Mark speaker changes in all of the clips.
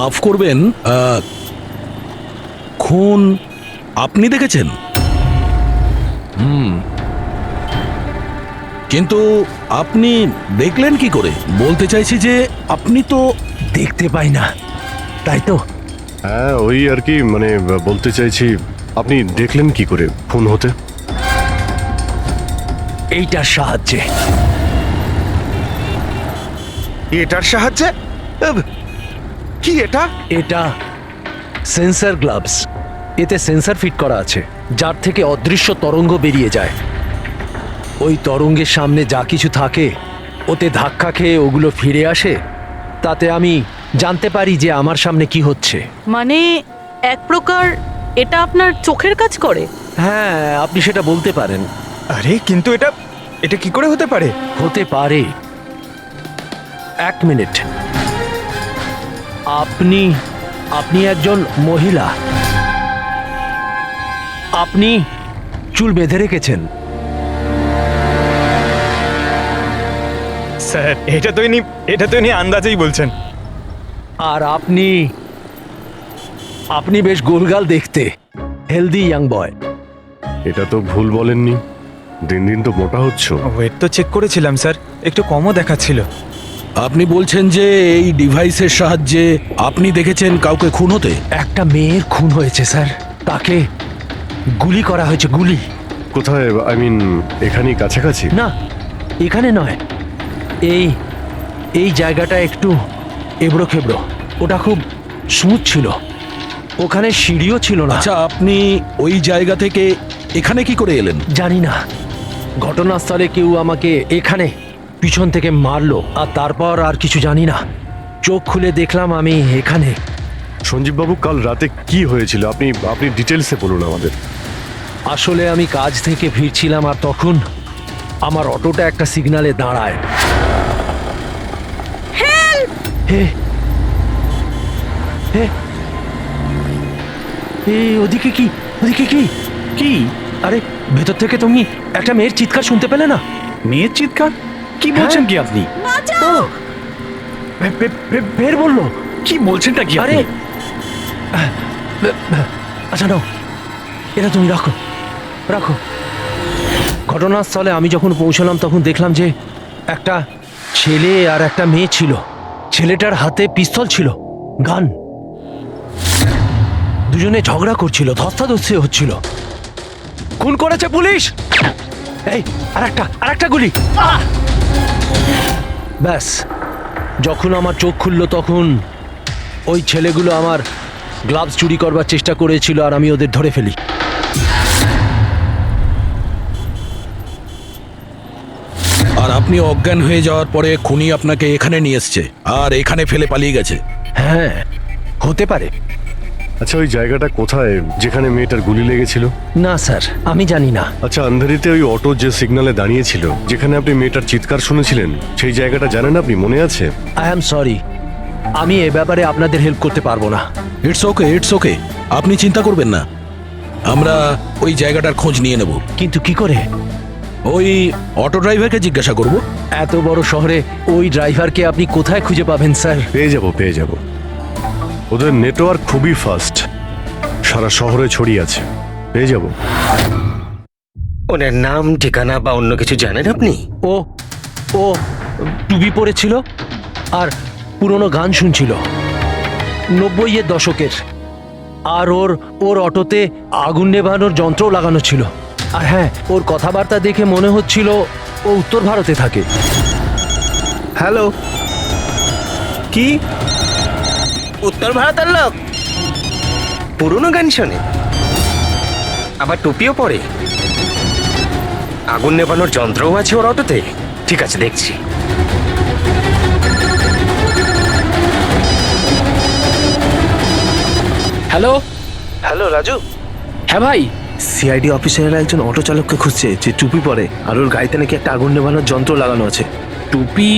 Speaker 1: মাফ করবেন, খুন আপনি দেখেছেন? কিন্তু আপনি দেখলেন কি করে? বলতে চাইছি যে আপনি তো
Speaker 2: দেখতে পাই না, তাই তো?
Speaker 3: হ্যাঁ, ওই আর কি, মানে বলতে চাইছি আপনি দেখলেন কি করে খুন হতে?
Speaker 2: এইটার সাহায্যে।
Speaker 4: এটার সাহায্যে? কি এটা?
Speaker 2: এটা সেন্সর গ্লাভস। এতে সেন্সর ফিট করা আছে, যার থেকে অদৃশ্য তরঙ্গ বেরিয়ে যায়। ওই তরঙ্গের সামনে যা কিছু থাকে ওতে ধাক্কা খেয়ে ওগুলো ফিরে আসে। তাতে আমি জানতে পারি যে আমার সামনে কি হচ্ছে।
Speaker 5: মানে এক প্রকার এটা আপনার চোখের কাজ করে?
Speaker 2: হ্যাঁ, আপনি সেটা বলতে পারেন।
Speaker 4: আরে কিন্তু এটা এটা কি করে হতে পারে?
Speaker 2: হতে পারে। এক মিনিট, আপনি আপনি একজন মহিলা, আপনি চুল বেঁধে রেখেছেন।
Speaker 4: স্যার, এটা তো ইনি আন্দাজেই বলছেন।
Speaker 2: আর আপনি আপনি বেশ গোলগাল দেখতে, হেলদি ইয়াং বয়।
Speaker 3: এটা তো ভুল বলেননি, দিন দিন তো মোটা হচ্ছ।
Speaker 4: ওয়েট তো চেক করেছিলাম স্যার, একটু কমও দেখাচ্ছিল।
Speaker 1: আপনি বলছেন যে এই ডিভাইসের সাহায্যে আপনি দেখেছেন কাউকে খুন হতে?
Speaker 2: একটা মেয়ের খুন হয়েছে স্যার, তাকে গুলি করা হয়েছে, গুলি।
Speaker 3: কোথায়? আই মিন এখানেই কাছাকাছি?
Speaker 2: না, এখানে নয়, এই এই জায়গাটা একটু এবড়ো খেবড়ো। ওটা খুব স্মুথ ছিল, ওখানে সিঁড়িও ছিল না।
Speaker 1: আচ্ছা, আপনি ওই জায়গা থেকে এখানে কি করে এলেন?
Speaker 2: জানি না, ঘটনাস্থলে কেউ আমাকে এখানে পিছন থেকে মারলো, আর তারপর আর কিছু জানি না। চোখ খুলে দেখলাম আমি এখানে।
Speaker 3: সঞ্জীব বাবু, কাল রাতে কি হয়েছিল আপনি আপনি ডিটেলসে বলুন আমাদের।
Speaker 2: আসলে আমি কাজ থেকে ফিরছিলাম, আর তখন আমার অটোটা একটা সিগন্যালে দাঁড়ায়। হে, হে, ওদিকে কি? ওদিকে কি? কি? আরে ভেতর থেকে তুমি একটা মেয়ের চিৎকার শুনতে পেলে না?
Speaker 6: মেয়ের চিৎকার? কি বলছেন কি আপনি?
Speaker 2: ও, বের বললো।
Speaker 6: কি বলছেনটা কি
Speaker 2: আরে
Speaker 6: আপনি?
Speaker 2: আচ্ছা নাও, এটা তুমি রাখো, রাখো। ঘটনাস্থলে আমি যখন পৌঁছলাম তখন দেখলাম যে একটা ছেলে আর একটা মেয়ে ছিল। ছেলেটার হাতে পিস্তল ছিল, গান। দুজনে ঝগড়া করছিল, ধস্তাধস্তি হচ্ছিল। খুন করেছে পুলিশ। এই আরেকটা গুলি। ব্যাস, যখন আমার চোখ খুললো তখন ওই ছেলেগুলো আমার গ্লাভস চুরি করবার চেষ্টা করেছিল, আর আমি ওদের ধরে ফেলি।
Speaker 1: আর আপনি অজ্ঞান হয়ে যাওয়ার পরে খুনি আপনাকে এখানে নিয়ে এসছে আর এখানে ফেলে পালিয়ে গেছে?
Speaker 2: হ্যাঁ, হতে পারে।
Speaker 3: আচ্ছা, ওই জায়গাটা কোথায় যেখানে মেয়েটার গুলি লেগেছিল?
Speaker 2: না স্যার, আমি জানি না।
Speaker 3: আচ্ছা, আন্ধারিতে ওই অটো যে সিগন্যালে দাঁড়িয়েছিল, যেখানে আপনি মেয়েটার চিৎকার শুনেছিলেন, সেই জায়গাটা জানেন আপনি? মনে আছে?
Speaker 2: আই অ্যাম সরি, আমি এ ব্যাপারে আপনাদের হেল্প করতে পারবো না।
Speaker 1: ইটস ওকে, ইটস ওকে, আপনি চিন্তা করবেন না, আমরা ওই জায়গাটার খোঁজ নিয়ে নেব।
Speaker 2: কিন্তু কি করে?
Speaker 1: ওই অটো ড্রাইভারকে জিজ্ঞাসা করব।
Speaker 2: এত বড় শহরে ওই ড্রাইভারকে আপনি কোথায় খুঁজে পাবেন স্যার?
Speaker 3: পেয়ে যাব। ওদের নেটওয়ার্ক খুবই ফাস্ট, সারা শহরে ছড়িয়ে আছে, পেয়ে যাব।
Speaker 7: ওনার নাম, ঠিকানা বা অন্য কিছু জানেন আপনি?
Speaker 2: ও ও টুপি পরেছিল আর পুরনো গান শুনছিল, 90-এর দশকের। আর ওর অটোতে আগুন নেভানোর যন্ত্রও লাগানো ছিল। আর হ্যাঁ, ওর কথাবার্তা দেখে মনে হচ্ছিল ও উত্তর ভারতে থাকে।
Speaker 4: হ্যালো, কি?
Speaker 7: উত্তর ভারতের লোক? পুরনো গান শোনে, আবার টুপিও পরে, আগুন নেভানোর যন্ত্রও আছে ওর অটোতে। ঠিক আছে, দেখছি।
Speaker 6: Hello
Speaker 4: hello Raju.
Speaker 6: হ্যাঁ ভাই,
Speaker 4: সিআইডি অফিসারেরা একজন অটো চালককে খুঁজছে যে টুপি পরে, আর ওর গাড়িতে নাকি একটা আগুন নেভানোর যন্ত্র লাগানো আছে।
Speaker 6: টুপি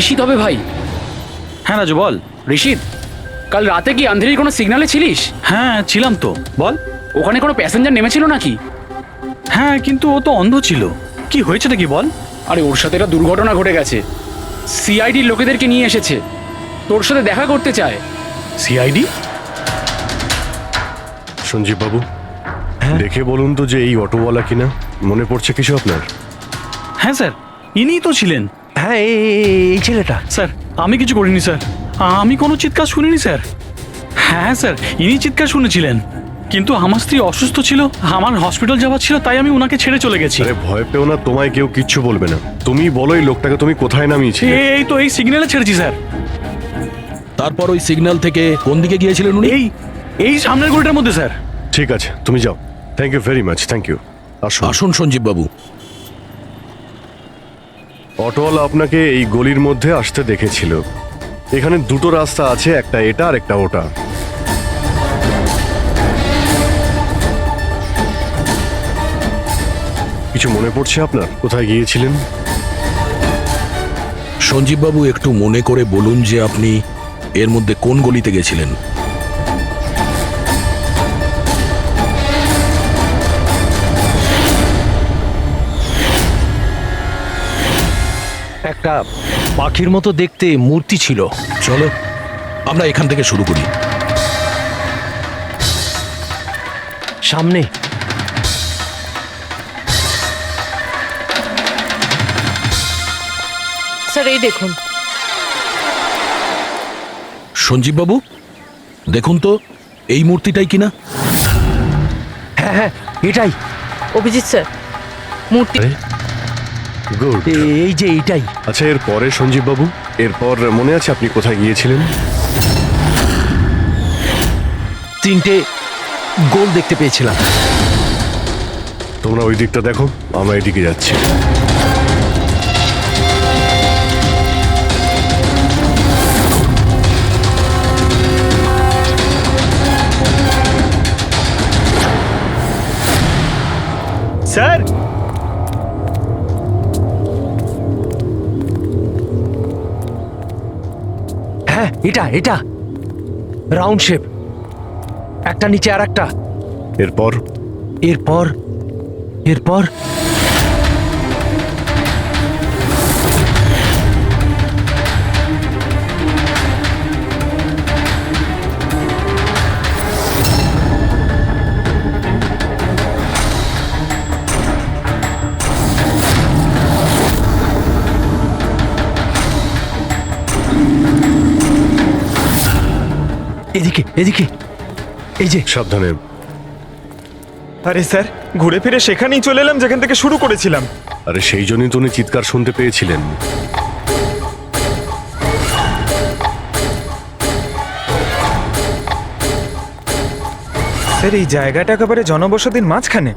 Speaker 6: ঋষিত হবে ভাই।
Speaker 8: হ্যাঁ রাজু, বল।
Speaker 6: ঋষিত, কাল রাতে কি আন্ধেরির কোনো সিগন্যালে ছিলিস?
Speaker 8: হ্যাঁ ছিলাম তো, বল।
Speaker 6: ওখানে কোনো প্যাসেঞ্জার নেমেছিল নাকি?
Speaker 8: হ্যাঁ, কিন্তু ও তো অন্ধ ছিল। কি হয়েছে নাকি বল।
Speaker 6: আরে ওর সাথে একটা দুর্ঘটনা ঘটে গেছে। সিআইডির লোকেদেরকে নিয়ে এসেছে, তোর সাথে দেখা করতে চায়।
Speaker 8: সিআইডি?
Speaker 3: সঞ্জীব বাবু, দেখে বলুন তো যে এই অটোওয়ালা কিনা, মনে পড়ছে কিছু আপনার?
Speaker 8: হ্যাঁ স্যার, ইনিই তো ছিলেন।
Speaker 2: হ্যাঁ এই ছেলেটা।
Speaker 8: স্যার, আমি কিছু করিনি স্যার, আমি কোনো চিৎকার শুনিনি স্যার। হ্যাঁ স্যার, ইনি চিৎকার শুনেছিলেন, কিন্তু আমার স্ত্রী অসুস্থ ছিল, আমার হসপিটাল যাওয়ার ছিল, তাই আমি ওনাকে ছেড়ে চলে গেছি।
Speaker 3: আরে ভয় পেও না, তোমায় কেউ কিচ্ছু বলবে না। তুমি বলো এই লোকটাকে তুমি কোথায় নামিয়েছিলে?
Speaker 8: এই তো এই সিগন্যালে ছেড়েছি স্যার।
Speaker 1: তারপর ওই সিগন্যাল থেকে কোন দিকে গিয়েছিলেন উনি?
Speaker 8: এই এই সামনের গলিটার মধ্যে স্যার।
Speaker 3: ঠিক আছে, তুমি যাও। Thank you very much, thank you. আসুন।
Speaker 1: আসুন সঞ্জীব বাবু।
Speaker 3: অটোওয়ালা আপনাকে এই গলির মধ্যে আসতে দেখেছিল। এখানে দুটো রাস্তা আছে, একটা এটা আর একটা ওটা। কিছু মনে পড়ছে আপনার কোথায় গিয়েছিলেন?
Speaker 1: সঞ্জীব বাবু, একটু মনে করে বলুন যে আপনি এর মধ্যে কোন গলিতে গেছিলেন?
Speaker 2: একটা পাখির মতো দেখতে মূর্তি ছিল।
Speaker 1: চলো আমরা এখান থেকে শুরু করি।
Speaker 2: সামনে
Speaker 5: স্যার এই দেখুন।
Speaker 1: সঞ্জীব বাবু, দেখুন তো এই মূর্তিটাই কিনা।
Speaker 2: হ্যাঁ হ্যাঁ এটাই।
Speaker 5: অভিজিৎ স্যার, মূর্তি।
Speaker 3: গুড।
Speaker 2: এই যে এইটাই।
Speaker 3: আচ্ছা, এরপরে সঞ্জীব বাবু, এরপর মনে আছে আপনি কোথায় গিয়েছিলেন?
Speaker 2: তিনটে গোল দেখতে পেয়েছিলাম।
Speaker 3: তোমরা ওই দিকটা দেখো, আমরা এদিকে যাচ্ছি।
Speaker 4: স্যার,
Speaker 2: হ্যাঁ এটা এটা রাউন্ড শেপ, একটা নিচে আর একটা।
Speaker 3: এরপর
Speaker 2: এরপর এরপর এদিকে এদিকে, এই যে।
Speaker 3: সাবধানে।
Speaker 9: আরে স্যার, ঘুরে ফিরে সেখানেই চলে এলাম যেখান থেকে শুরু করেছিলাম।
Speaker 3: আরে সেই জন্যই তো উনি চিৎকার শুনতে পেয়েছিলেন।
Speaker 9: স্যার, এই জায়গাটা একেবারে জনবসতির মাঝখানে,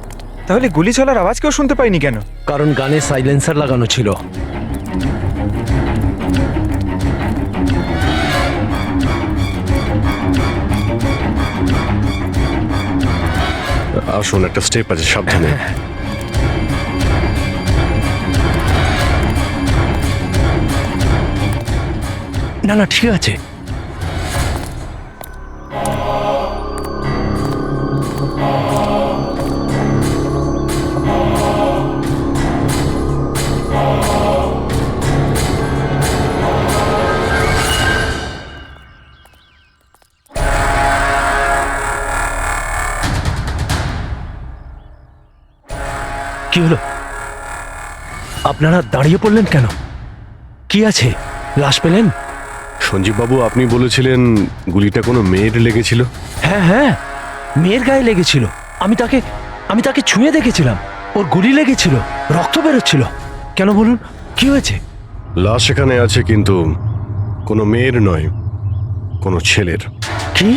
Speaker 9: তাহলে গুলি চলার আওয়াজ কেউ শুনতে পাইনি কেন?
Speaker 2: কারণ গানে সাইলেন্সার লাগানো ছিল।
Speaker 3: আসুন, একটা স্টেপ আছে, সাবধানে।
Speaker 2: না না ঠিক আছে। কি হলো? আপনারা দাঁড়িয়ে পড়লেন কেন? কি আছে? লাশ পেলেন?
Speaker 3: সঞ্জীব বাবু, আপনি বলেছিলেন গুলিটা কোনো মেয়ের লেগেছিল।
Speaker 2: হ্যাঁ হ্যাঁ, মেয়ের গায়ে লেগেছিল। আমি তাকে ছুঁয়ে দেখেছিলাম। ওর গুলি লেগেছিল, রক্ত বেরোচ্ছিল। কেন বলুন, কি হয়েছে?
Speaker 3: লাশ এখানে আছে, কিন্তু কোনো মেয়ের নয়, কোনো ছেলের।
Speaker 2: কি?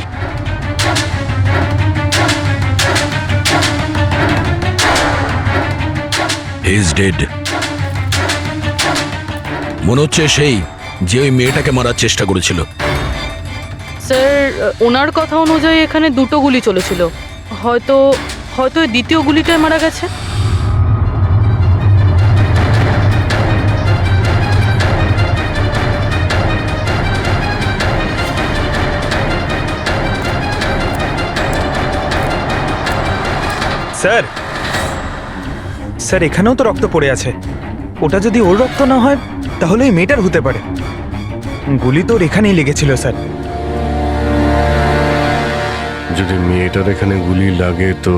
Speaker 1: He is dead. মনে হচ্ছে সেই যে ওই মেয়েটাকে মারার চেষ্টা করেছিল।
Speaker 5: স্যার, ওনার কথা অনুযায়ী এখানে দুটো গুলি চলেছিল, হয়তো হয়তো এই দ্বিতীয় গুলিটায় মারা গেছে।
Speaker 9: স্যার, স্যার এখানেও তো রক্ত পড়ে আছে। ওটা যদি ওর রক্ত না হয় তাহলে ওই মেয়েটার হতে পারে। গুলি তো ওর এখানেই লেগেছিল স্যার।
Speaker 3: যদি মেয়েটার এখানে গুলি লাগে তো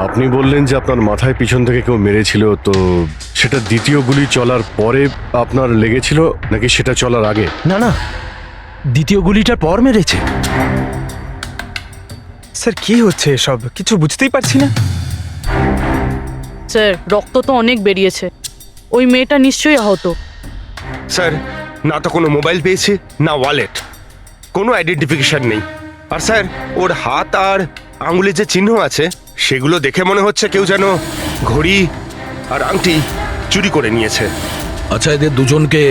Speaker 3: আপনি বললেন যে আপনার মাথায় পিছন থেকে কেউ মেরেছিল, তো সেটা দ্বিতীয় গুলি চলার পরে আপনার লেগেছিল নাকি সেটা চলার আগে?
Speaker 2: না না, দ্বিতীয় গুলিটার পর মেরেছে।
Speaker 9: স্যার কি হচ্ছে এসব, কিছু বুঝতেই পারছি না।
Speaker 5: স্যার রক্ত তো অনেক বেরিয়েছে, ওই মেয়েটা নিশ্চয়ই আহত।
Speaker 7: স্যার, না তো কোনো মোবাইল পেয়েছে, না ওয়ালেট, কোনো আইডেন্টিফিকেশন নেই। আর স্যার, ওর হাত আর আঙুলে যে চিহ্ন আছে সেগুলো দেখে মনে হচ্ছে কেউ যেন ঘড়ি আর আংটি চুরি করে নিয়েছে।
Speaker 1: আচ্ছা, এদের দুজনকে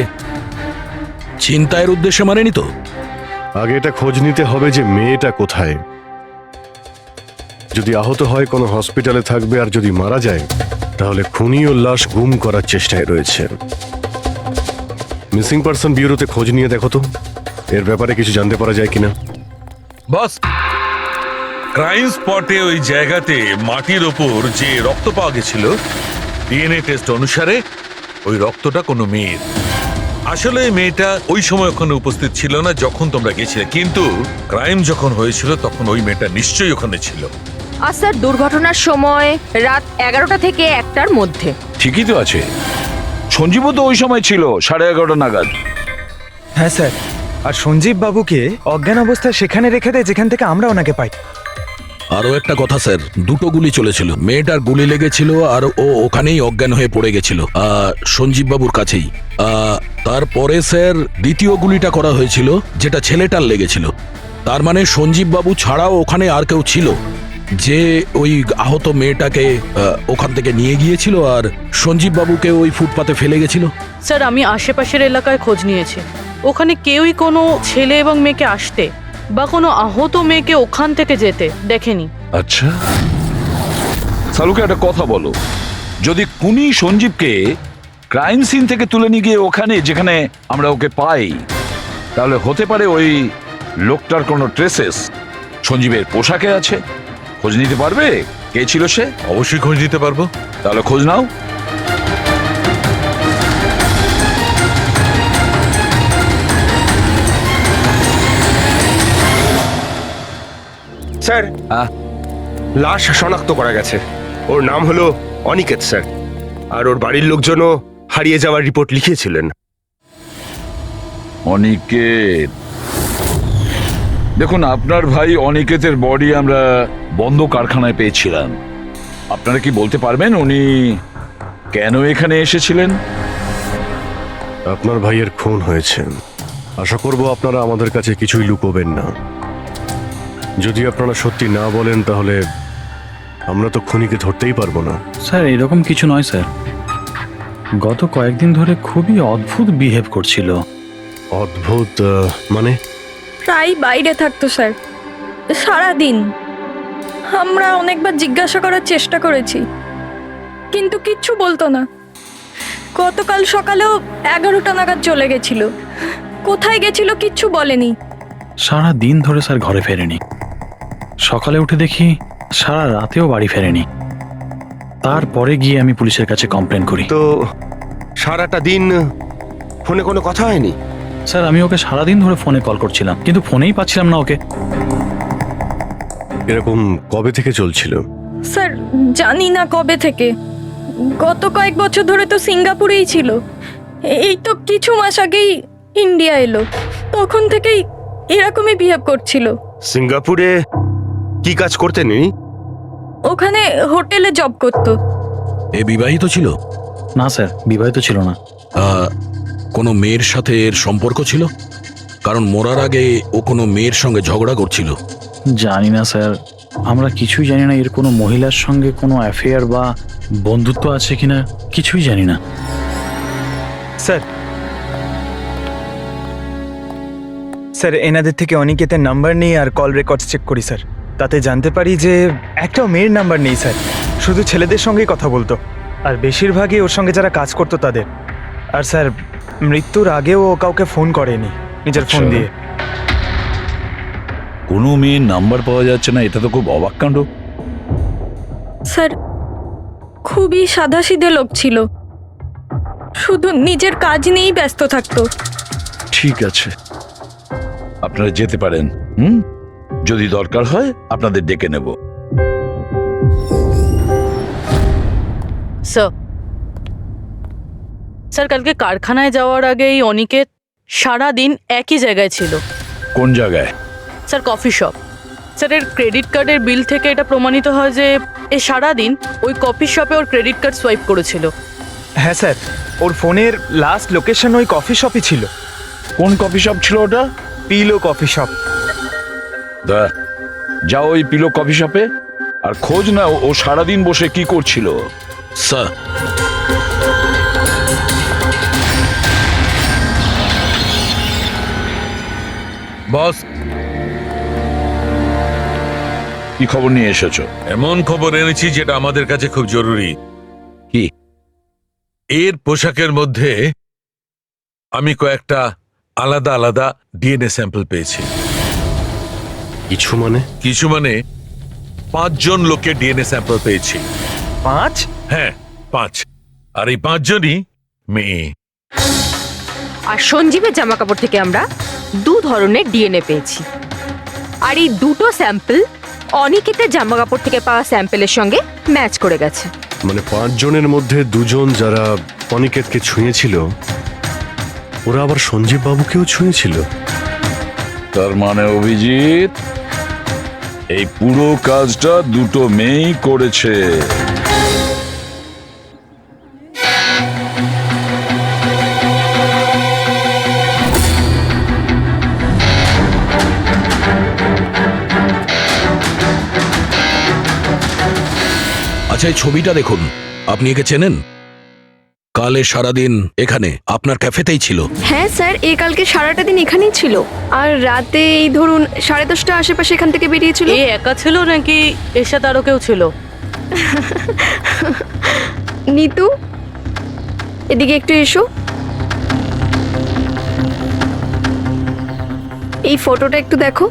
Speaker 1: ছিনতাইয়ের উদ্দেশ্যে মারেনি তো?
Speaker 3: আগে এটা খোঁজ নিতে হবে যে মেয়েটা কোথায়। যদি আহত হয় কোনো হসপিটালে থাকবে, আর যদি মারা যায় তাহলে খুনি ও লাশ গুম করার চেষ্টায় রয়েছে। মিসিং পারসন ব্যুরোতে খোঁজ নিয়ে দেখো তো এর ব্যাপারে কিছু জানতে পারা যায় কিনা।
Speaker 10: বস, ক্রাইম স্পটে ওই জায়গাতে মাটির ওপর যে রক্ত পাওয়া গেছিল, ডিএনএ টেস্ট অনুসারে ওই রক্তটা কোনো মেয়ের। আসলে এই মেয়েটা ওই সময় ওখানে উপস্থিত ছিল না যখন তোমরা গেছিলে, কিন্তু ক্রাইম যখন হয়েছিল তখন ওই মেয়েটা নিশ্চয়ই ওখানে ছিল।
Speaker 11: আর স্যার, দুর্ঘটনার সময় রাত 11টা থেকে 1টার মধ্যে।
Speaker 1: ঠিকই তো আছে, সঞ্জীবও তো ওই সময় ছিল 11:30 নাগাদ।
Speaker 9: হ্যাঁ স্যার, আর সঞ্জীব বাবুকে অজ্ঞান অবস্থায় সেখানে রেখে দেয় যেখান থেকে আমরা ওনাকে পাই।
Speaker 1: আরো একটা কথা স্যার, দুটো গুলি চলেছিল, মেয়েটার গুলি লেগেছিল আর ও ওখানেই অজ্ঞান হয়ে পড়ে গেছিল সঞ্জীব বাবুর কাছেই। তারপরে স্যার দ্বিতীয় গুলিটা করা হয়েছিল যেটা ছেলেটার লেগেছিল। তার মানে সঞ্জীব বাবু ছাড়াও ওখানে আর কেউ ছিল যে ওই আহত মেয়েটাকে ওখান থেকে নিয়ে গিয়েছিল আর সঞ্জীব বাবুকে ওই ফুটপাতে ফেলে গেছিল।
Speaker 5: স্যার আমি আশেপাশের এলাকায় খোঁজ নিয়েছি, ওখানে কেউই কোনো ছেলে এবং মেয়েকে আসতে বা কোনো আহত মেয়েকে ওখান থেকে যেতে দেখেনি।
Speaker 1: আচ্ছা, সালুকে একটা কথা বলো, যদি খুনি সঞ্জীবকে ক্রাইম সিন থেকে তুলে নিয়ে গিয়ে ওখানে যেখানে আমরা ওকে পাই, তাহলে হতে পারে ওই লোকটার কোনো ট্রেসেস সঞ্জীবের পোশাকে আছে। খোঁজ নিতে পারবে কে ছিল সে?
Speaker 10: অবশ্যই খোঁজ দিতে পারবো।
Speaker 1: তাহলে খোঁজ নাও।
Speaker 7: স্যার,
Speaker 1: হ্যাঁ?
Speaker 7: লাশ শনাক্ত করা গেছে। ওর নাম হলো অনিকেত স্যার, আর ওর বাড়ির লোকজনও হারিয়ে যাওয়ার রিপোর্ট লিখিয়েছিলেন।
Speaker 1: অনিকেত, দেখুন আপনার ভাই অনিকেতের বডি আমরা বন্ধ কারখানায় পেয়েছিলাম। আপনারা কি বলতে পারবেন উনি কেন এখানে এসেছিলেন?
Speaker 3: আপনার ভাইয়ের খুন হয়েছে, আশা করব আপনারা আমাদের কাছে কিছুই লুকোবেন না। যদি আপনারা সত্যি না বলেন তাহলে আমরা তো খুনিকে ধরতেই পারবো না।
Speaker 8: স্যার এরকম কিছু নয় স্যার, গত কয়েকদিন ধরে খুবই অদ্ভুত বিহেভ করছিল।
Speaker 3: অদ্ভুত মানে?
Speaker 11: প্রায় বাইরে থাকতো স্যার, সারাদিন। আমরা অনেকবার জিজ্ঞাসা করার চেষ্টা করেছি, কিন্তু কিচ্ছু বলতো না। গতকাল সকালেও 11টা নাগাদ চলে গেছিল, কোথায় গেছিল কিচ্ছু বলেনি।
Speaker 8: সারা দিন ধরে স্যার ঘরে ফেরেনি, সকালে উঠে দেখি সারা রাতেও বাড়ি ফেরেনি। তারপরে গিয়ে আমি পুলিশের কাছে কমপ্লেন করি।
Speaker 7: তো সারাটা দিন ফোনে কোনো কথা হয়নি?
Speaker 8: স্যার আমি ওকে সারাদিন ধরে ফোনে কল করছিলাম, কিন্তু ফোনেই পাচ্ছিলাম না ওকে।
Speaker 3: এরকম কবে থেকে চলছিল?
Speaker 11: স্যার জানি না কবে থেকে, গত কয়েক বছর ধরে তো সিঙ্গাপুরেই ছিল। এই তো কিছু মাস আগেই ইন্ডিয়া এলো, তখন থেকেই এরকমই বিহেভ করছিল।
Speaker 7: সিঙ্গাপুরে কি কাজ করতেন উনি?
Speaker 11: ওখানে হোটেলে জব করতো।
Speaker 1: এ বিবাহিত ছিল?
Speaker 8: না স্যার, বিবাহিত ছিল না।
Speaker 1: কোনো মেয়ের সাথে এর সম্পর্ক ছিল? কারণ মরার আগে ও কোনো মেয়ের সঙ্গে ঝগড়া করছিল।
Speaker 8: জানি না স্যার, আমরা কিছুই জানি না এর কোনো মহিলার সঙ্গে কোনো অ্যাফেয়ার বা বন্ধুত্ব আছে কিনা, কিছুই জানি না।
Speaker 9: স্যার, স্যার এনাদের থেকে অনিকেতের নাম্বার নিয়ে আর কল রেকর্ডস চেক করি স্যার, তাতে জানতে পারি যে একটাও মেয়ের নাম্বার নেই স্যার, শুধু ছেলেদের সঙ্গেই কথা বলতো, আর বেশিরভাগই ওর সঙ্গে যারা কাজ করতো তাদের। আর স্যার মৃত্যুর আগেও ও কাউকে ফোন করেনি নিজের ফোন দিয়ে।
Speaker 1: কোনো মেয়ের নাম্বার পাওয়া যাচ্ছে না, এটা তো খুব অবাক কাণ্ড।
Speaker 11: স্যার খুবই সাদাসিধে লোক ছিল, শুধু নিজের কাজ নিয়েই ব্যস্ত থাকতো।
Speaker 10: ঠিক আছে, আপনারা যেতে পারেন। যদি দরকার হয় আপনাদের ডেকে নেব।
Speaker 5: স্যার স্যার কালকে কারখানায় যাওয়ার আগে এই অনিকেত সারা দিন একই জায়গায় ছিল।
Speaker 10: কোন জায়গায়?
Speaker 5: Sir coffee shop. স্যার এর ক্রেডিট কার্ডের বিল থেকে এটা প্রমাণিত হয় যে এ সারা দিন ওই কফি শপে ওর ক্রেডিট কার্ড সোয়াইপ করেছিল।
Speaker 9: হ্যাঁ স্যার, ওর ফোনের লাস্ট লোকেশন ওই কফি শপই ছিল।
Speaker 10: কোন কফি শপ ছিল ওটা?
Speaker 9: Pillow coffee shop.
Speaker 10: যাও ওই পিলো কফি শপে আর খোঁজ নাও ও সারাদিন বসে কি করছিল।
Speaker 1: স্যার
Speaker 10: বস, কি খবর নিয়ে এসেছো?
Speaker 12: এমন খবর এনেছি যেটা আমাদের কাছে খুব জরুরি।
Speaker 10: কি?
Speaker 12: এর পোশাকের মধ্যে আমি কয়েকটা আলাদা আলাদা ডিএনএ স্যাম্পল পেয়েছি।
Speaker 3: কিছু মানে?
Speaker 12: কিছু মানে 5 জন লোকের ডিএনএ স্যাম্পল পেয়েছি।
Speaker 9: 5?
Speaker 12: হ্যাঁ 5, আর এই 5 জনই মেয়ে।
Speaker 13: আর সঞ্জীবের জামা কাপড় থেকে আমরা 2 ধরনের ডিএনএ পেয়েছি, আর এই দুটো স্যাম্পল অনিকেতের জামা কাপড় থেকে পাওয়া স্যাম্পলের সঙ্গে ম্যাচ করে গেছে।
Speaker 3: মানে 5 জনের মধ্যে 2 জন যারা অনিকেতকে ছুঁয়েছিল, ওরা আবার সঞ্জীব বাবুকেও ছুঁয়েছিল।
Speaker 10: তার মানে অভিজিৎ, এই পুরো কাজটা দুটো মেয়েই করেছে।
Speaker 1: আচ্ছা এই ছবিটা দেখুন, আপনি একে চেনেন? কালে সারাদিন এখানে আপনার ক্যাফেতেই ছিল।
Speaker 11: হ্যাঁ স্যার, এ কালকে সারাটা দিন এখানেই ছিল, আর রাতে এই ধরুন 10:30 আশেপাশে এখান থেকে বেরিয়েছিল।
Speaker 5: এ একা ছিল নাকি এর সাথে আরো কেউ ছিল?
Speaker 11: নিতু, এদিকে একটু এসো। এই ফটোটা একটু দেখো,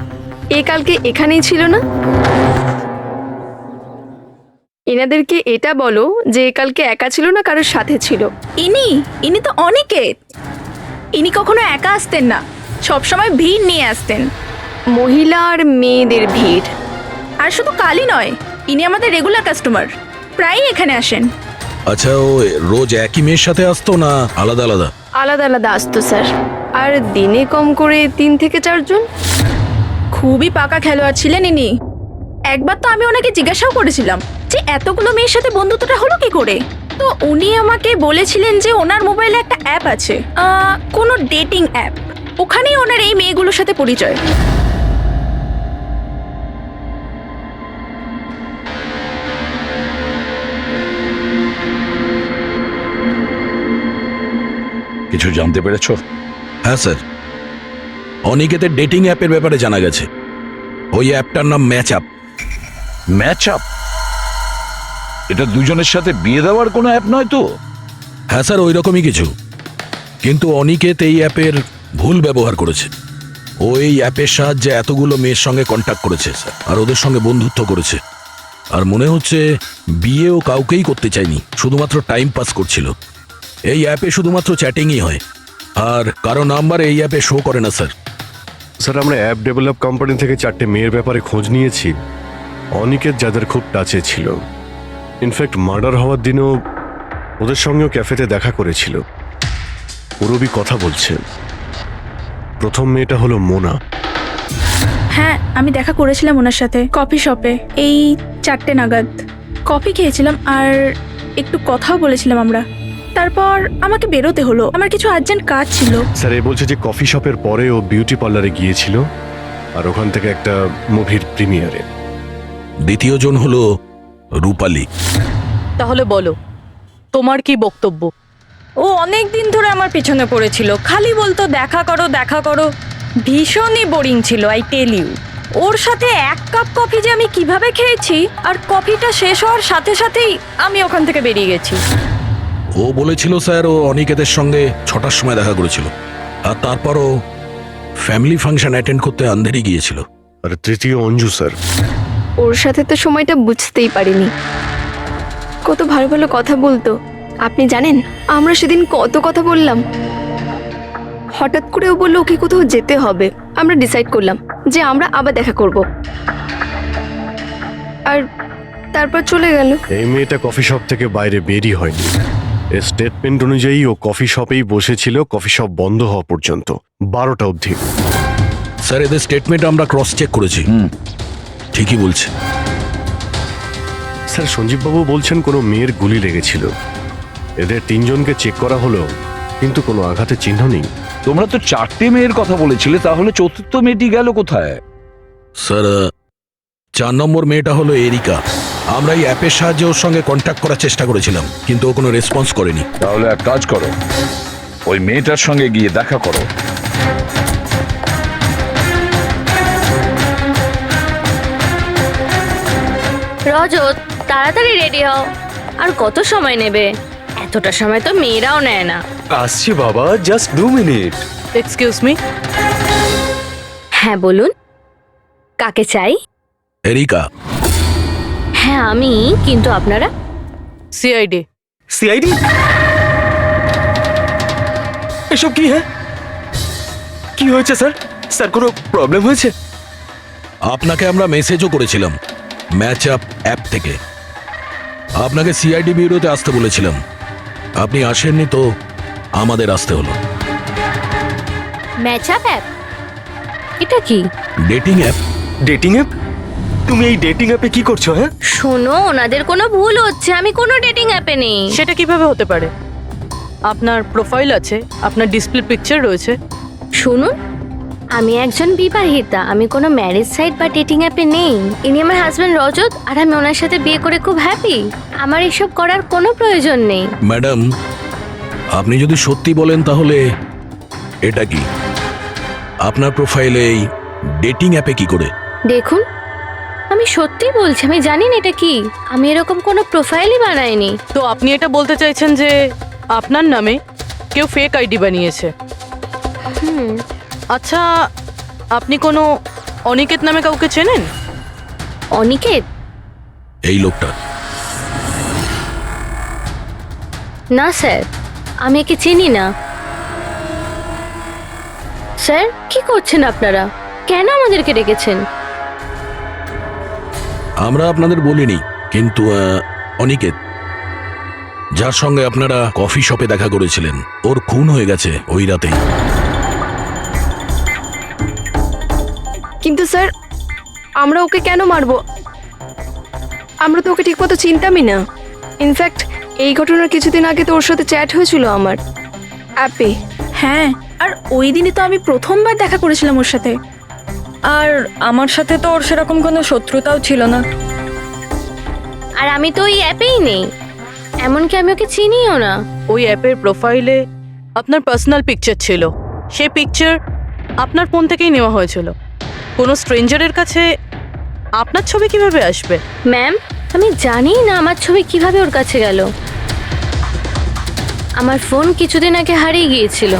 Speaker 11: এ কালকে এখানেই ছিল না? এনাদেরকে এটা বলো যে এ কালকে একা ছিল না, কারোর সাথে ছিল।
Speaker 14: ইনি তো অনিকেত। ইনি কখনো একা আসতেন না, সবসময় ভিড় নিয়ে আসতেন।
Speaker 11: মহিলা আর মেয়েদের ভিড়।
Speaker 14: আর শুধু কালই নয়, ইনি আমাদের রেগুলার কাস্টমার, প্রায়ই এখানে আসেন।
Speaker 1: আচ্ছা ও রোজ একই মেয়ের সাথে আসতো না আলাদা আলাদা?
Speaker 11: আলাদা আলাদা আসতো স্যার, আর দিনে কম করে 3 থেকে 4 জন।
Speaker 14: খুবই পাকা খেলোয়াড় ছিলেন ইনি। একবার তো আমি ওনাকে জিজ্ঞাসাও করেছিলাম যে এতগুলো মেয়ের সাথে বন্ধুত্বটা হলো কি করে। তো উনি আমাকে বলেছিলেন যে ওনার মোবাইলে একটা অ্যাপ আছে, কোনো ডেটিং অ্যাপ, ওখানেই ওনার এই মেয়েগুলোর সাথে পরিচয়।
Speaker 10: কিছু জানতে পেরেছো?
Speaker 1: হ্যাঁ স্যার, অনিকেতের ডেটিং অ্যাপের ব্যাপারে জানা গেছে। ওই অ্যাপটার নাম ম্যাচ আপ।
Speaker 10: Match up? এটা দুজনের সাথে বিয়ে দেওয়ার কোনো অ্যাপ নয় তো?
Speaker 1: হ্যাঁ স্যার, ওই রকমই কিছু, কিন্তু অনিকেত এই অ্যাপের ভুল ব্যবহার করেছে। ও এই অ্যাপের সাহায্যে এতগুলো মেয়ের সঙ্গে কন্ট্যাক্ট করেছে স্যার, আর ওদের সঙ্গে বন্ধুত্ব করেছে। আর মনে হচ্ছে বিয়েও কাউকেই করতে চায়নি, শুধুমাত্র টাইম পাস করছিল। এই অ্যাপে শুধুমাত্র চ্যাটিংই হয়, আর কারো নাম্বার এই অ্যাপে শো করে না স্যার।
Speaker 3: স্যার, আমরা অ্যাপ ডেভেলপ কোম্পানি থেকে 4টে মেয়ের ব্যাপারে খোঁজ নিয়েছি, অনিকেত যাদের খুব টাচে ছিল। ইনফ্যাক্ট মার্ডার হওয়ার দিনও ওদের সঙ্গেও ক্যাফেতে দেখা করেছিল। পুরবি কথা বলছে। প্রথম মেয়েটা হলো মোনা।
Speaker 14: হ্যাঁ, আমি দেখা করেছিলাম ওনার সাথে কফি শপে এই 4টে নাগাদ। কফি খেয়েছিলাম আর একটু কথাও বলেছিলাম আমরা। তারপর আমাকে বেরোতে হলো, আমার কিছু আর্জেন্ট কাজ ছিল।
Speaker 3: স্যার, এ বলছে যে কফি শপের পরে ও বিউটি পার্লারে গিয়েছিল, আর ওখান থেকে একটা মুভির প্রিমিয়ারে।
Speaker 1: দ্বিতীয় জন হলো রূপালী।
Speaker 5: তাহলে বলো, তোমার কি বক্তব্য?
Speaker 11: ও অনেক দিন ধরে আমার পিছনে পড়েছিল, খালি বলতো দেখা করো দেখা করো। ভীষণই বোরিং ছিল, আই টেল ইউ। ওর সাথে 1 কাপ কফি যে আমি কিভাবে খেয়েছি, আর কফিটা শেষ হওয়ার সাথে সাথেই আমি ওখান থেকে বেরিয়ে গেছি।
Speaker 1: ও বলেছিল স্যার ও অনিকেতের সঙ্গে 6টার সময় দেখা করেছিল, আর তারপরও ফ্যামিলি ফাংশন অ্যাটেন্ড করতে আন্ধেরি গিয়েছিল।
Speaker 3: আর তৃতীয় অঞ্জু স্যার।
Speaker 11: ওর সাথে তো সময়টা বুঝতেই পারিনি। কত ভালো ভালো কথা বলতো। আপনি জানেন আমরা সেদিন কত কথা বললাম। হঠাৎ করে ও বললো ওকে কোথাও যেতে হবে। আমরা ডিসাইড করলাম যে আমরা আবার দেখা করব, আর তারপর চলে গেল।
Speaker 3: এই মেয়েটা কফি শপ থেকে বাইরে বেরই হয়নি। এর স্টেটমেন্ট অনুযায়ী ও কফি শপেই বসেছিল কফি শপ বন্ধ হওয়া পর্যন্ত, 12টা অবধি।
Speaker 1: স্যার এদের স্টেটমেন্ট আমরা ক্রস চেক করেছি, ঠিকই বলছে।
Speaker 3: স্যার সঞ্জীববাবু বলছেন কোনো মেয়ের গুলি লেগেছিল। এদের 3 জনকে চেক করা হলো, কিন্তু কোনো আঘাতের চিহ্ন নেই।
Speaker 10: তোমরা তো 4টে মেয়ের কথা বলেছিলে, তাহলে চতুর্থ মেয়েটি গেল কোথায়?
Speaker 1: স্যার 4 নম্বর মেয়েটা হলো এরিকা। আমরা এই অ্যাপের সাহায্যে ওর সঙ্গে কন্ট্যাক্ট করার চেষ্টা করেছিলাম, কিন্তু ও কোনো রেসপন্স করেনি।
Speaker 10: তাহলে এক কাজ করো, ওই মেয়েটার সঙ্গে গিয়ে দেখা করো।
Speaker 14: রজত, তাড়াতাড়ি রেডি হও। আর কত সময় নেবে? এতটা সময় তো মেয়েরাও নেয় না।
Speaker 4: আসছি বাবা, জাস্ট 2 মিনিট।
Speaker 5: Excuse me.
Speaker 14: হ্যাঁ বলুন, কাকে চাই?
Speaker 1: এরিকা।
Speaker 14: হ্যাঁ আমি, কিন্তু আপনারা?
Speaker 5: সিআইডি।
Speaker 4: সিআইডি? এসব কি? হ্যাঁ, কি হয়েছে স্যার? স্যার কোনো প্রবলেম হয়েছে?
Speaker 1: আপনাকে আমরা মেসেজও করেছিলাম ম্যাচ আপ অ্যাপ থেকে। আপনাকে সিআইডি ব্যুরোতে আসতে বলেছিলাম, আপনি আসেননি তো আমাদের আসতে হলো।
Speaker 14: Match up app? এটা কি?
Speaker 1: Dating app.
Speaker 4: Dating app? তুমি এই ডেটিং অ্যাপে কি করছো? হ্যাঁ
Speaker 14: শোনো, ওনাদের কোনো ভুল হচ্ছে। আমি কোনো ডেটিং অ্যাপে নেই।
Speaker 5: সেটা কিভাবে হতে পারে? আপনার প্রোফাইল আছে, আপনার ডিসপ্লে পিকচার রয়েছে।
Speaker 14: শুনুন, আমি একজন বিবাহিতা, আমি কোনো ম্যারেজ সাইট বা ডেটিং অ্যাপে নেই। ইনি আমার হাজব্যান্ড রজত, আর আমি ওনার সাথে বিয়ে করে খুব হ্যাপি। আমার এসব করার কোনো প্রয়োজন নেই।
Speaker 1: ম্যাডাম, আপনি যদি সত্যি বলেন তাহলে এটা কি? আপনার প্রোফাইলে এই ডেটিং অ্যাপে কি করে?
Speaker 14: দেখুন, আমি সত্যি বলছি, আমি জানি না এটা কি। আমি এরকম কোনো প্রোফাইলই বানাইনি।
Speaker 5: তো আপনি এটা বলতে চাইছেন যে আপনার নামে কেউ ফেক আইডি বানিয়েছে? আচ্ছা, আপনি কোনো অনিকেত নামে কাউকে চেনেন?
Speaker 14: অনিকেত?
Speaker 1: এই লোকটা?
Speaker 14: না স্যার, আমি একে চিনি না। স্যার কি করছেন আপনারা? কেন আমাদেরকে ডেকেছেন?
Speaker 1: আমরা আপনাদের বলিনি, কিন্তু অনিকেত, যার সঙ্গে আপনারা কফি শপে দেখা করেছিলেন, ওর খুন হয়ে গেছে ওই রাতেই।
Speaker 11: কিন্তু স্যার, আমরা ওকে কেন মারবো? আমরা তো ওকে ঠিকমতো চিনতামই না। ইনফ্যাক্ট এই ঘটনার কিছুদিন আগে তো ওর সাথে চ্যাট হয়েছিল আমার অ্যাপে।
Speaker 14: হ্যাঁ, আর ওই দিনই তো আমি প্রথমবার দেখা করেছিলাম ওর সাথে।
Speaker 11: আর আমার সাথে তো ওর সেরকম কোনো শত্রুতাও ছিল না।
Speaker 14: আর আমি তো ওই অ্যাপেই নেই, এমনকি আমি ওকে চিনিও না।
Speaker 5: ওই অ্যাপের প্রোফাইলে আপনার পার্সোনাল পিকচার ছিল। সেই পিকচার আপনার ফোন থেকেই নেওয়া হয়েছিল। কোনো স্ট্রেঞ্জারের কাছে আপনার ছবি কিভাবে আসবে?
Speaker 14: ম্যাম, আমি জানি না আমার ছবি কিভাবে ওর কাছে গেল। আমার ফোন কিছুদিন আগে হারিয়ে গিয়েছিল।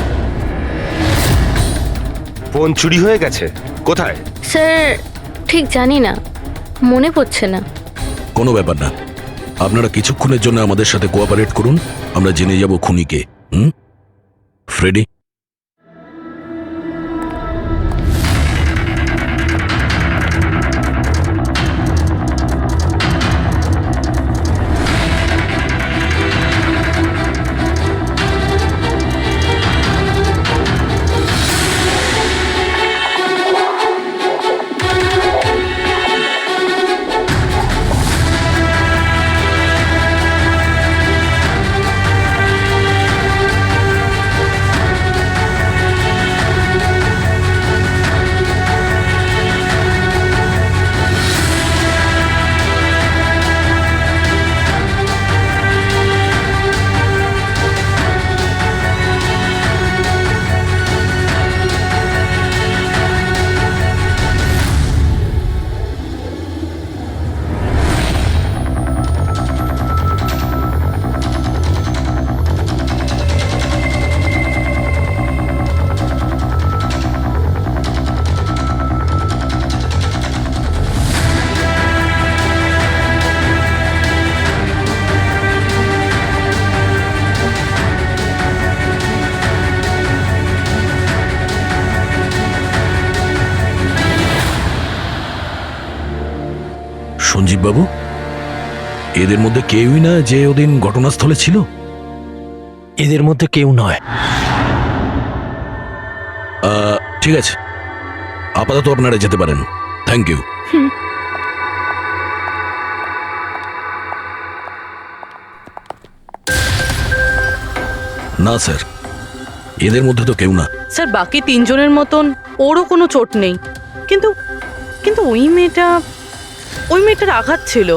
Speaker 7: ফোন চুরি হয়ে গেছে? কোথায়?
Speaker 14: স্যার ঠিক জানি না, মনে পড়ছে না।
Speaker 1: কোনো ব্যাপার না, আপনারা কিছুক্ষণের জন্য আমাদের সাথে কোঅপারেট করুন, আমরা জেনে যাব খুনিকে। ফ্রেডি? সঞ্জীব বাবু, এদের মধ্যে কেউই না যে ওদিন ঘটনাস্থলে ছিল?
Speaker 2: এদের মধ্যে কেউ নয়।
Speaker 1: ঠিক আছে, আপাতত আপনারা যেতে পারেন। Thank you. না স্যার, এদের মধ্যে তো কেউ না।
Speaker 5: স্যার বাকি তিনজনের মতন ওরও কোনো চোট নেই, কিন্তু কিন্তু ওই মেয়েটার আঘাত ছিল,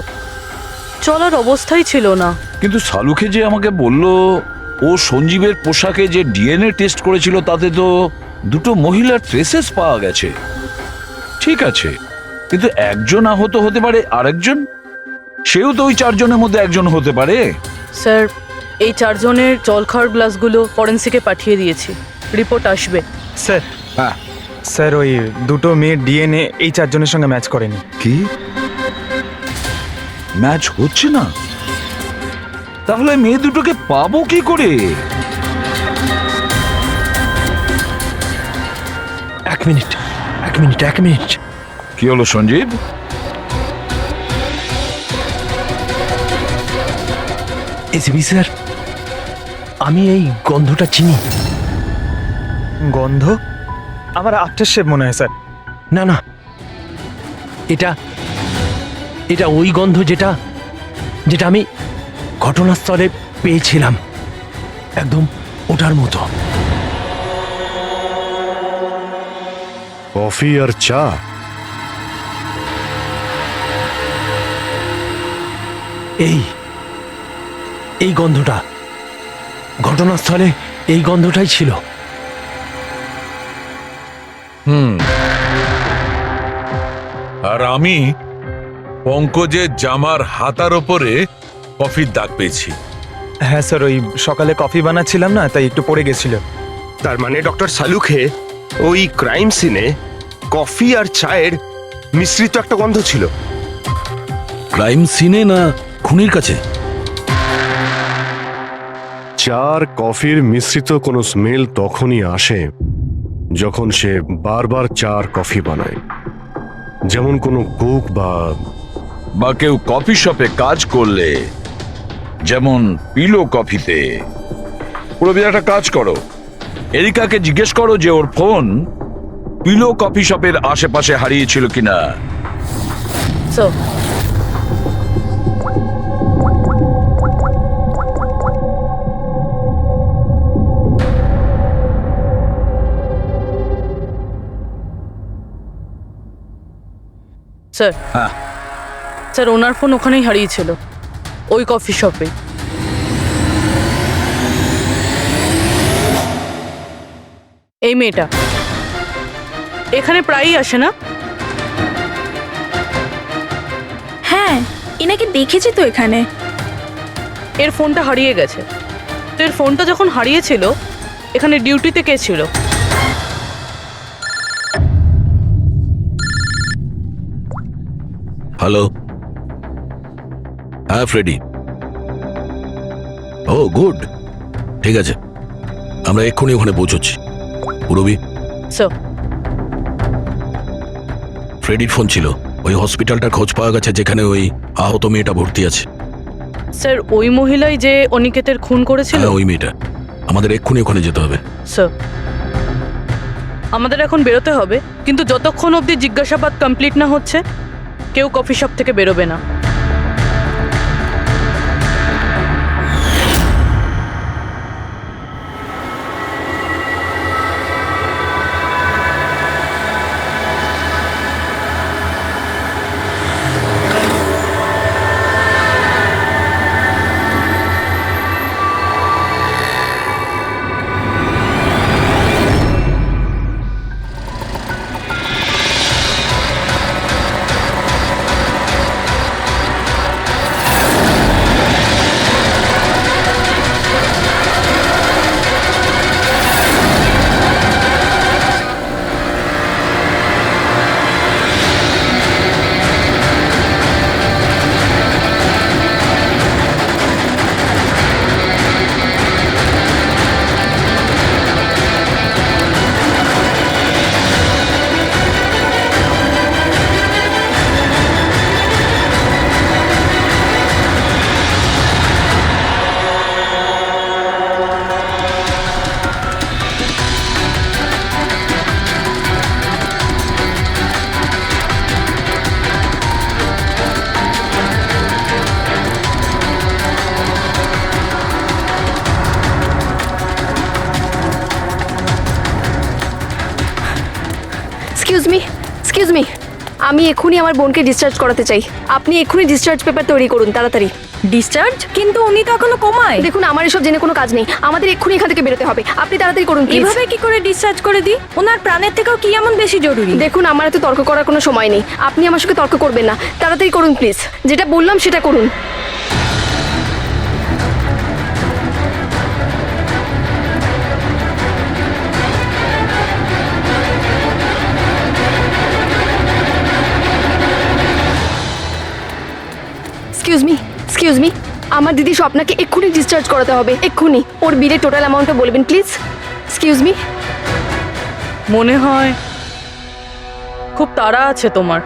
Speaker 5: চলার অবস্থাই ছিল না।
Speaker 12: কিন্তু সালুকে যে আমাকে বলল ও সঞ্জীবের পোশাকে যে ডিএনএ টেস্ট করেছিল তাতে তো দুটো মহিলার ট্রেসেস পাওয়া গেছে। ঠিক আছে, কিন্তু একজন আহত হতে পারে, আরেকজন সেও তো ওই চারজনের মধ্যে একজন হতে পারে।
Speaker 5: স্যার এই চারজনের জল খাওয়ার গ্লাসগুলো ফরেন্সিকে পাঠিয়ে দিয়েছি, রিপোর্ট আসবে।
Speaker 9: স্যার,
Speaker 12: হ্যাঁ
Speaker 9: স্যার ওই দুটো মেয়ের ডিএনএ এই চারজনের সঙ্গে ম্যাচ করেনি।
Speaker 12: কি ম্যাচ হচ্ছে না? তাহলে মেয়ে দুটোকে পাবো কি করে?
Speaker 2: এক মিনিট।
Speaker 12: কি হলো সঞ্জীব?
Speaker 2: এসিবি স্যার, আমি এই গন্ধটা চিনি।
Speaker 9: গন্ধ? আমার আফটার শেভ মনে হয় স্যার।
Speaker 2: না, এটা ওই গন্ধ যেটা আমি ঘটনাস্থলে পেয়েছিলাম, একদম ওটার মতো।
Speaker 3: কফি আর চা?
Speaker 2: এই গন্ধটা ঘটনাস্থলে, এই গন্ধটাই ছিল।
Speaker 10: আর আমি পঙ্কজের জামার হাতার ওপরে কফির দাগ পেয়েছি।
Speaker 9: হ্যাঁ স্যার, ওই সকালে কফি বানাচ্ছিলাম না, তাই একটু পড়ে গেছিল।
Speaker 7: তার মানে ডক্টর সালুখে ওই ক্রাইম সিনে কফি আর চায়ের মিশ্রিত একটা গন্ধ ছিল।
Speaker 1: ক্রাইম সিনে না খুনির কাছে?
Speaker 3: চা আর কফির মিশ্রিত কোনো স্মেল তখনই আসে যখন সে বারবার চা আর কফি বানায়, যেমন কোনো কুক
Speaker 12: বা কেউ কফি শপে কাজ করলে, যেমন পিলো কফিতে। পুরোপুরি একটা কাজ করো, এরিকাকে জিজ্ঞেস করো যে ওর ফোন পিলো কফি শপের আশেপাশে হারিয়েছিল কিনা।
Speaker 5: স্যার স্যার
Speaker 12: হ্যাঁ
Speaker 5: স্যার ওনার ফোন ওখানেই হারিয়েছিল, ওই কফি শপে। এই মেয়েটা এখানে প্রায়ই আসে না?
Speaker 14: হ্যাঁ, এনাকে দেখেছি তো এখানে।
Speaker 5: এর ফোনটা হারিয়ে গেছে, তো এর ফোনটা যখন হারিয়েছিল এখানে ডিউটিতে কে ছিল?
Speaker 1: হ্যালো, হ্যাঁ ফ্রেডি। ও গুড, ঠিক আছে, আমরা এক্ষুনি ওখানে পৌঁছচ্ছি। পুরবি,
Speaker 5: স্যার
Speaker 1: ফ্রেডির ফোন ছিল, ওই হসপিটালটার খোঁজ পাওয়া গেছে যেখানে ওই আহত মেয়েটা ভর্তি আছে।
Speaker 5: স্যার ওই মহিলাই যে অনিকেতের খুন করেছিল?
Speaker 1: হ্যাঁ ওই মেয়েটা, আমাদের এক্ষুনি ওখানে যেতে হবে।
Speaker 5: স্যার আমাদের এখন বেরোতে হবে, কিন্তু যতক্ষণ অবধি জিজ্ঞাসাবাদ কমপ্লিট না হচ্ছে কেউ কফি শপ থেকে বেরোবে না।
Speaker 11: এক্সকিউজ মি আমি এক্ষুনি আমার বোনকে ডিসচার্জ করাতে চাই। আপনি এক্ষুনি ডিসচার্জ পেপার তৈরি করুন তাড়াতাড়ি। ডিসচার্জ? কিন্তু উনি তো এখনো কোমায়। দেখুন আমার এসব জেনে কোনো কাজ নেই, আমাদের এক্ষুনি এখান থেকে বেরোতে হবে। আপনি তাড়াতাড়ি করুন প্লিজ।
Speaker 14: এভাবে কি করে ডিসচার্জ করে দিই? ওনার প্রাণের থেকেও কি এমন বেশি জরুরি?
Speaker 11: দেখুন আমার এত তর্ক করার কোনো সময় নেই, আপনি আমার সঙ্গে তর্ক করবেন না। তাড়াতাড়ি করুন প্লিজ, যেটা বললাম সেটা করুন। এক্সকিউজ মি আমার দিদি স্বপ্নাকে এক্ষুনি ডিসচার্জ করাতে হবে, এক্ষুনি। ওর বিলের টোটাল অ্যামাউন্টটা বলবেন প্লিজ। Excuse me.
Speaker 5: মনে হয় খুব তাড়া আছে তোমার।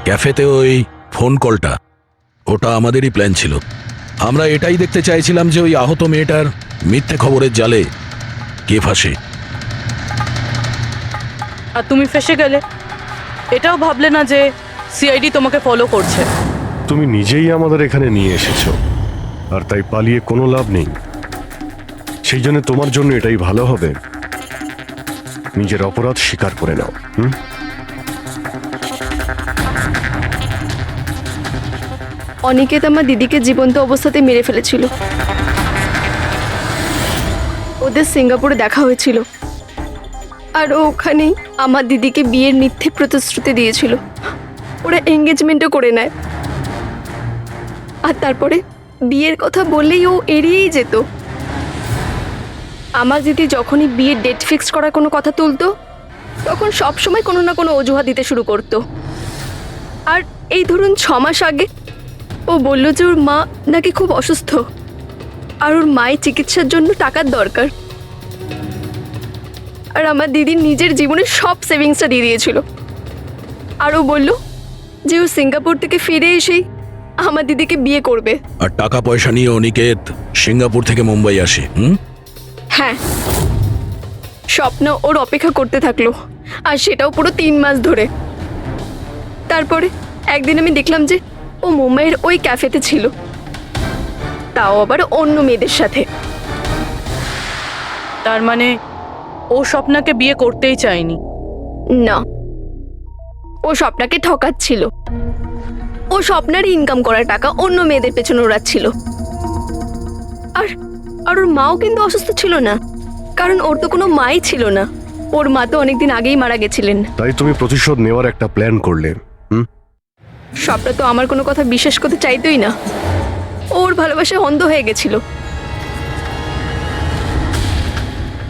Speaker 1: ক্যাফেতে ওই ফোন কলটা, ওটা আমাদেরই প্ল্যান ছিল। আমরা এটাই দেখতে চাইছিলাম যে ওই আহত মেয়েটার মিথ্যে খবরের জালে কে ফাঁসে।
Speaker 5: আর তুমি ফেসে গেলে। এটাও ভাবলে না যে সিআইডি তোমাকে ফলো করছে।
Speaker 3: তুমি নিজেই আমাদের এখানে নিয়ে এসেছো, আর তাই পালিয়ে কোনো লাভ নেই। সেই জন্য তোমার জন্য এটাই ভালো হবে, নিজের অপরাধ স্বীকার করে নাও।
Speaker 11: অনিকেত আমার দিদিকে জীবন্ত অবস্থাতে মেরে ফেলেছিল। ওদের সিঙ্গাপুরে দেখা হয়েছিল, আর ও ওখানেই আমার দিদিকে বিয়ের মিথ্যে প্রতিশ্রুতি দিয়েছিল। ওরা এঙ্গেজমেন্টও করে নেয়, আর তারপরে বিয়ের কথা বললেই ও এড়িয়েই যেত। আমার দিদি যখনই বিয়ের ডেট ফিক্স করার কোনো কথা তুলতো, তখন সবসময় কোনো না কোনো অজুহাত দিতে শুরু করতো। আর এই ধরুন 6 মাস আগে ও বলল যে ওর মা নাকি খুব অসুস্থ, আর ওর মায়ের চিকিৎসার জন্য টাকার দরকার। আর আমার দিদি নিজের জীবনের সব সেভিংসটা দিয়ে দিয়েছিল। আর ও বলল যে ও সিঙ্গাপুর থেকে ফিরে এসেই আমার দিদিকে বিয়ে করবে।
Speaker 1: আর টাকা পয়সা নিয়ে অনিকেত সিঙ্গাপুর থেকে মুম্বাই আসে।
Speaker 11: হ্যাঁ, স্বপ্ন ওর অপেক্ষা করতে থাকলো, আর সেটাও পুরো 3 মাস ধরে। তারপরে একদিন আমি দেখলাম যে ও মুম্বাইয়ের ওই ক্যাফেতে ছিল, তাও আবার অন্য মেয়েদের সাথে।
Speaker 5: তার মানে ও স্বপ্নাকে বিয়ে করতেই চায়নি?
Speaker 11: না, ও স্বপ্নাকে ঠকাচ্ছিল। ও স্বপ্নার ইনকাম করা টাকা অন্য মেয়েদের পেছনে ওড়াচ্ছিল। আর আর ওর মাও কিন্তু অসুস্থ ছিল না, কারণ ওর তো কোনো মাই ছিল না। ওর মা তো অনেকদিন আগেই মারা গেছিলেন।
Speaker 3: তাই তুমি প্রতিশোধ নেওয়ার একটা প্ল্যান করলে।
Speaker 11: স্বপ্না তো আমার কোনো কথা বিশ্বাস করতে চাইতোই না। ওর ভালোবাসায় অন্ধ হয়ে গেছিল।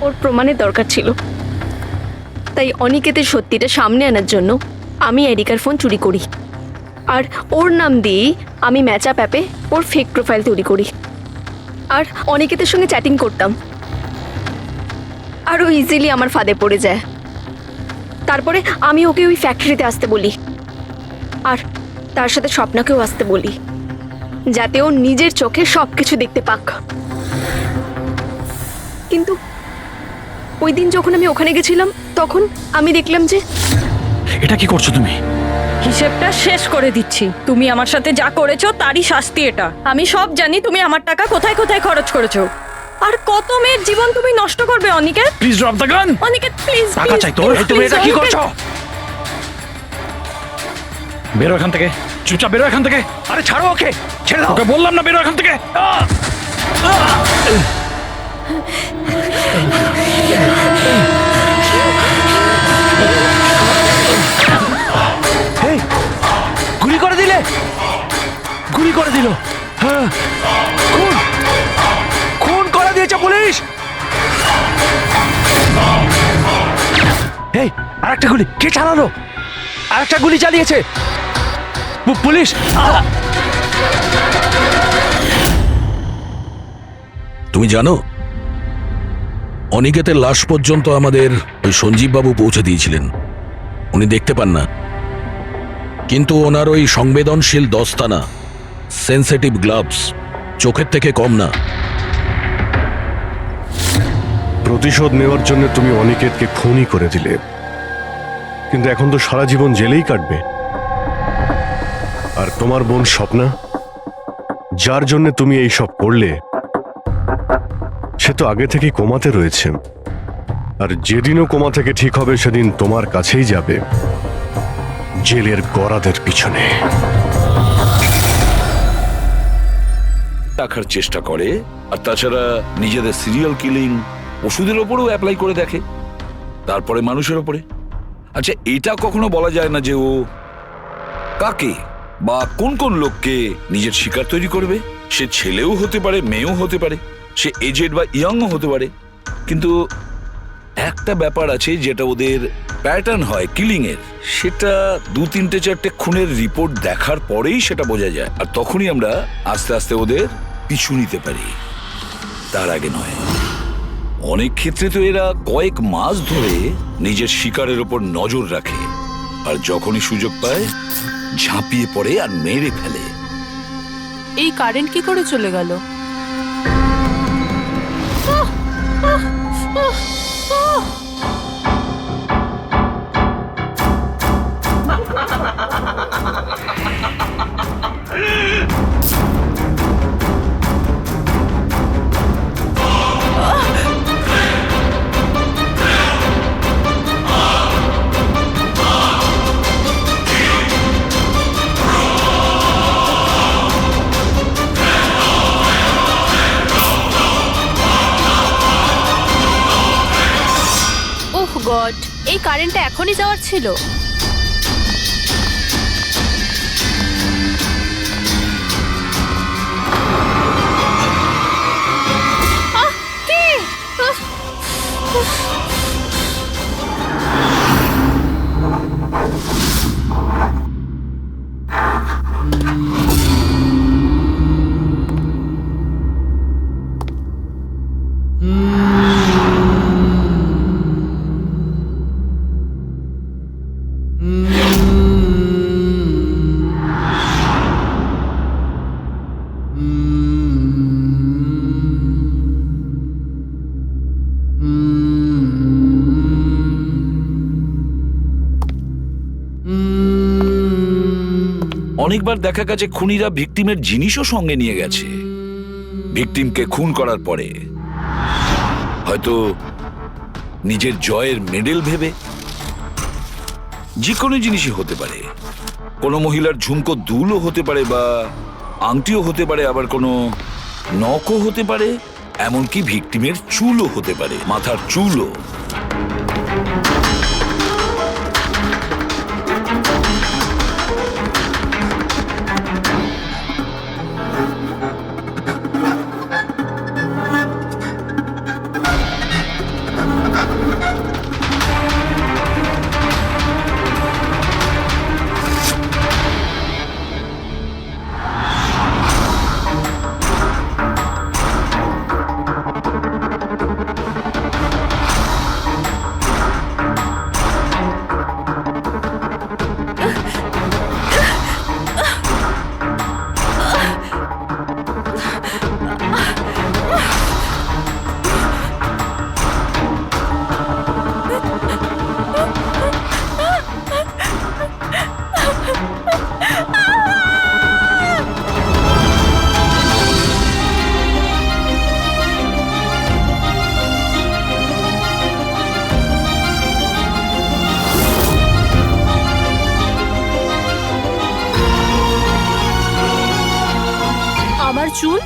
Speaker 11: ওর প্রমাণের দরকার ছিল, তাই অনিকেতের সত্যিটা সামনে আনার জন্য আমি এরিকার ফোন চুরি করি, আর ওর নাম দিয়েই আমি ম্যাচআপ অ্যাপে ওর ফেক প্রোফাইল তৈরি করি, আর অনিকেতের সঙ্গে চ্যাটিং করতাম। আর ও ইজিলি আমার ফাঁদে পড়ে যায়। তারপরে আমি ওকে ওই ফ্যাক্টরিতে আসতে বলি, আর তার সাথে স্বপ্নাকেও আসতে বলি, যাতে ও নিজের চোখে সবকিছু দেখতে পাক। কিন্তু ওই দিন যখন আমি ওখানে গেছিলাম, তখন আমি দেখলাম যে...
Speaker 8: এটা কি করছো তুমি?
Speaker 14: হিসেবটা শেষ করে দিচ্ছি। তুমি আমার সাথে যা করেছো তারই শাস্তি এটা। আমি সব জানি তুমি আমার টাকা কোথায় কোথায় খরচ করেছো, আর কত মেয়ের জীবন তুমি নষ্ট করবে। Aniket
Speaker 8: please drop the gun.
Speaker 14: Aniket please,
Speaker 8: টাকা চাই তোর? তুমি এটা কি করছো? বেরো এখান থেকে, চুপচাপ বেরো এখান থেকে। আরে ছাড়ো ওকে, ছেড়ে দাও। ওকে বললাম না বেরো এখান থেকে।
Speaker 2: গুলি করে দিলে, গুলি করে দিল। হ্যাঁ, খুন খুন করে দিয়েছে পুলিশ। এই আরেকটা গুলি কে চালালো? আরেকটা গুলি চালিয়েছে পুলিশ।
Speaker 1: তুমি জানো, অনিকেতের লাশ পর্যন্ত আমাদের ওই সঞ্জীব বাবু পৌঁছে দিয়েছিলেন। উনি দেখতে পান না, কিন্তু ওনার ওই সংবেদনশীল দস্তানা, সেন্সিটিভ গ্লাভস, চোখের থেকে কম না।
Speaker 3: প্রতিশোধ নেওয়ার জন্য তুমি অনিকেতকে খুনই করে দিলে, কিন্তু এখন তো সারা জীবন জেলেই কাটবে। আর তোমার বোন স্বপ্না, যার জন্য তুমি এই সব করলে, সে তো আগে থেকেই কোমাতে রয়েছে। আর যেদিনও কোমা থেকে ঠিক হবে সেদিন তোমার কাছেই যাবে, জেলের গরাদের পিছনে।
Speaker 12: রাখার চেষ্টা করে, আর তাছাড়া নিজেদের সিরিয়াল কিলিং ওষুধের ওপরেও অ্যাপ্লাই করে দেখে, তারপরে মানুষের ওপরে। আচ্ছা, এটা কখনো বলা যায় না যে ও কাকে বা কোন কোন লোককে নিজের শিকার তৈরি করবে। সে ছেলেও হতে পারে, মেয়েও হতে পারে, সে এজেড বা ইয়াংও হতে পারে। কিন্তু একটা ব্যাপার আছে যেটা ওদের প্যাটার্ন হয় কিলিং এর, সেটা 2-3-4টে খুনের রিপোর্ট দেখার পরেই সেটা বোঝা যায়। আর তখনই আমরা আস্তে আস্তে ওদের পিছু নিতে পারি, তার আগে নয়। অনেক ক্ষেত্রে তো এরা কয়েক মাস ধরে নিজের শিকারের ওপর নজর রাখে, আর যখনই সুযোগ পায় ঝাঁপিয়ে পড়ে আর মেরে ফেলে।
Speaker 5: এই কারেন্ট কি করে চলে গেল? ওহ গড, এই কারেন্টটা এখনই যাওয়ার ছিল। কে?
Speaker 12: অনেকবার দেখা গেছে খুনিরা ভিকটিমের জিনিসও সঙ্গে নিয়ে গেছে। ভিকটিমকে খুন করার পরে হয়তো নিজের জয়ের মেডেল ভেবে। যে কোনো জিনিসই হতে পারে, কোনো মহিলার ঝুমকো দুলও হতে পারে, বা আংটিও হতে পারে, আবার কোনো নখও হতে পারে, এমনকি ভিকটিমের চুলও হতে পারে, মাথার চুলও। আমার চুল